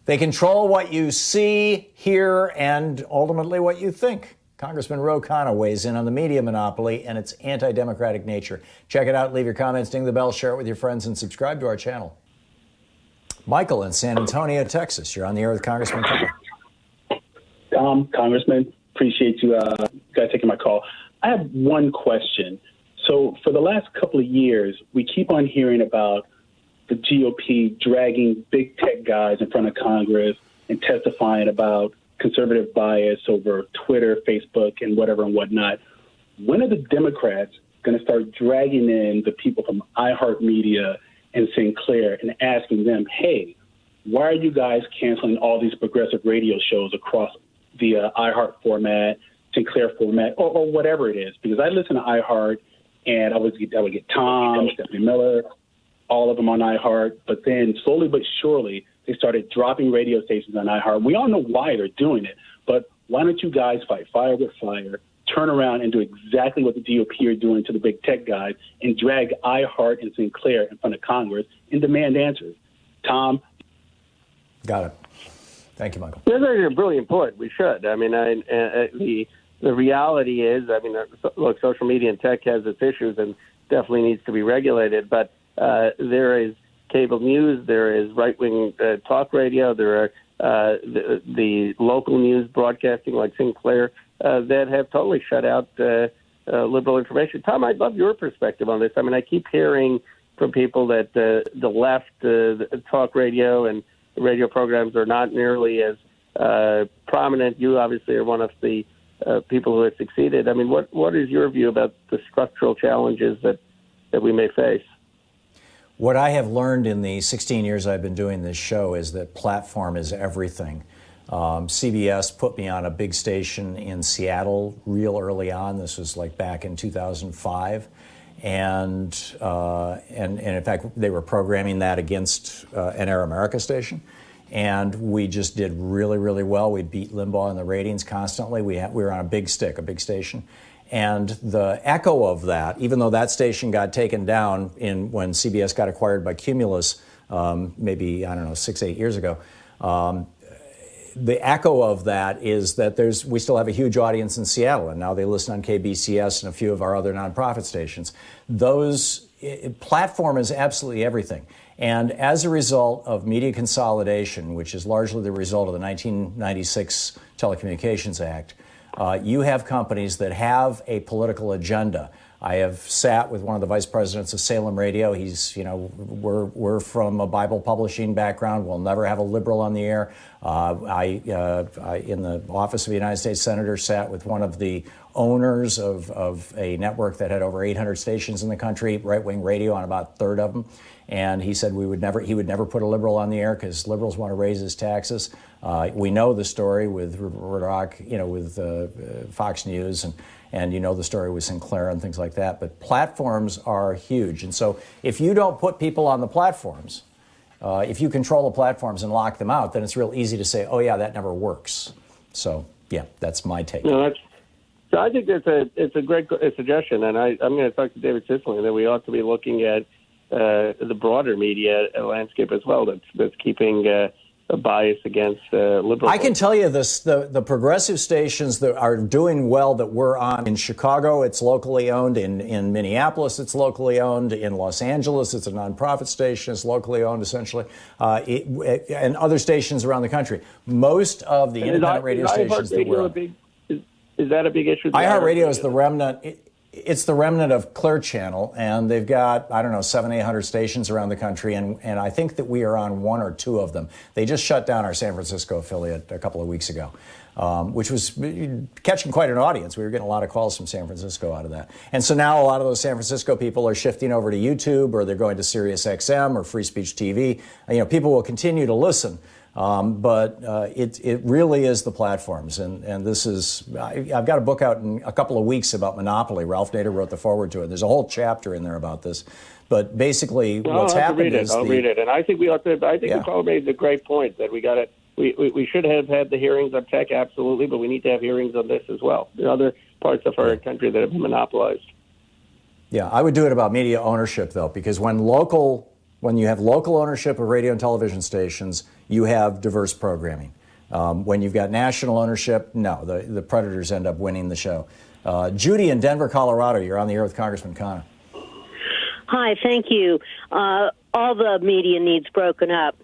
They control what you see, hear, and ultimately what you think. Congressman Ro Khanna weighs in on the media monopoly and its anti-democratic nature. Check it out, leave your comments, ding the bell, share it with your friends, and subscribe to our channel. Michael in San Antonio, Texas. You're on the air with Congressman Khanna. Congressman, appreciate you guys taking my call. I have one question. So for the last couple of years, we keep on hearing about the GOP dragging big tech guys in front of Congress and testifying about conservative bias over Twitter, Facebook, and whatever and whatnot. When are the Democrats going to start dragging in the people from iHeartMedia and Sinclair and asking them, hey, why are you guys canceling all these progressive radio shows across the iHeart format, Sinclair format, or whatever it is? Because I listen to iHeart, and I would get Tom, Stephanie Miller, all of them on iHeart. But then slowly but surely, they started dropping radio stations on iHeart. We all know why they're doing it, but why don't you guys fight fire with fire, turn around and do exactly what the GOP are doing to the big tech guys and drag iHeart and Sinclair in front of Congress and demand answers? Tom? Got it. Thank you, Michael. That's actually really important. We should. I mean, the reality is, I mean, look, social media and tech has its issues and definitely needs to be regulated, but there is cable news, there is right-wing talk radio, there are the local news broadcasting like Sinclair that have totally shut out liberal information. Tom, I'd love your perspective on this. I mean, I keep hearing from people that the left talk radio and radio programs are not nearly as prominent. You obviously are one of the people who have succeeded. I mean, what is your view about the structural challenges that we may face? What I have learned in the 16 years I've been doing this show is that platform is everything. CBS put me on a big station in Seattle real early on. This was like back in 2005. And in fact, they were programming that against an Air America station. And we just did really, really well. We beat Limbaugh in the ratings constantly. We were on a big stick, a big station. And the echo of that, even though that station got taken down when CBS got acquired by Cumulus, maybe, I don't know, 6-8 years ago, the echo of that is that we still have a huge audience in Seattle, and now they listen on KBCS and a few of our other nonprofit stations. Platform is absolutely everything. And as a result of media consolidation, which is largely the result of the 1996 Telecommunications Act, you have companies that have a political agenda. I have sat with one of the vice presidents of Salem Radio. We're from a Bible publishing background. We'll never have a liberal on the air. I in the office of the United States Senator, sat with one of the owners of a network that had over 800 stations in the country, right-wing radio on about a third of them. And he said he would never put a liberal on the air because liberals want to raise his taxes. We know the story with Murdoch, with Fox News, and you know the story with Sinclair and things like that. But platforms are huge. And so if you don't put people on the platforms, if you control the platforms and lock them out, then it's real easy to say, oh, yeah, that never works. So, yeah, that's my take. No, so I think it's a great suggestion, and I'm going to talk to David Sicily that we ought to be looking at the broader media landscape as well that's keeping a bias against liberal. I can tell you this, the progressive stations that are doing well that we're on in Chicago, it's locally owned. In Minneapolis, it's locally owned. In Los Angeles, it's a nonprofit station. It's locally owned, essentially. And other stations around the country. Most of the independent radio stations that we're on. Is that a big issue? iHeartRadio is the remnant. It's the remnant of Clear Channel, and they've got, 700-800 stations around the country, and I think that we are on one or two of them. They just shut down our San Francisco affiliate a couple of weeks ago, which was catching quite an audience. We were getting a lot of calls from San Francisco out of that. And so now a lot of those San Francisco people are shifting over to YouTube, or they're going to Sirius XM or Free Speech TV. People will continue to listen. But it really is the platforms, and this is, I've got a book out in a couple of weeks about monopoly. Ralph Nader wrote the foreword to it. There's a whole chapter in there about this. But basically, what's happened is I'll read it, and I think we ought to. I think the caller made a great point that we should have had the hearings on tech, absolutely, but we need to have hearings on this as well. There are other parts of our country that have been monopolized. Yeah, I would do it about media ownership, though, because when local when you have local ownership of radio and television stations, you have diverse programming. When you've got national ownership, no, the predators end up winning the show. Judy in Denver, Colorado, you're on the air with Congressman Khanna. Hi, thank you. All the media needs broken up.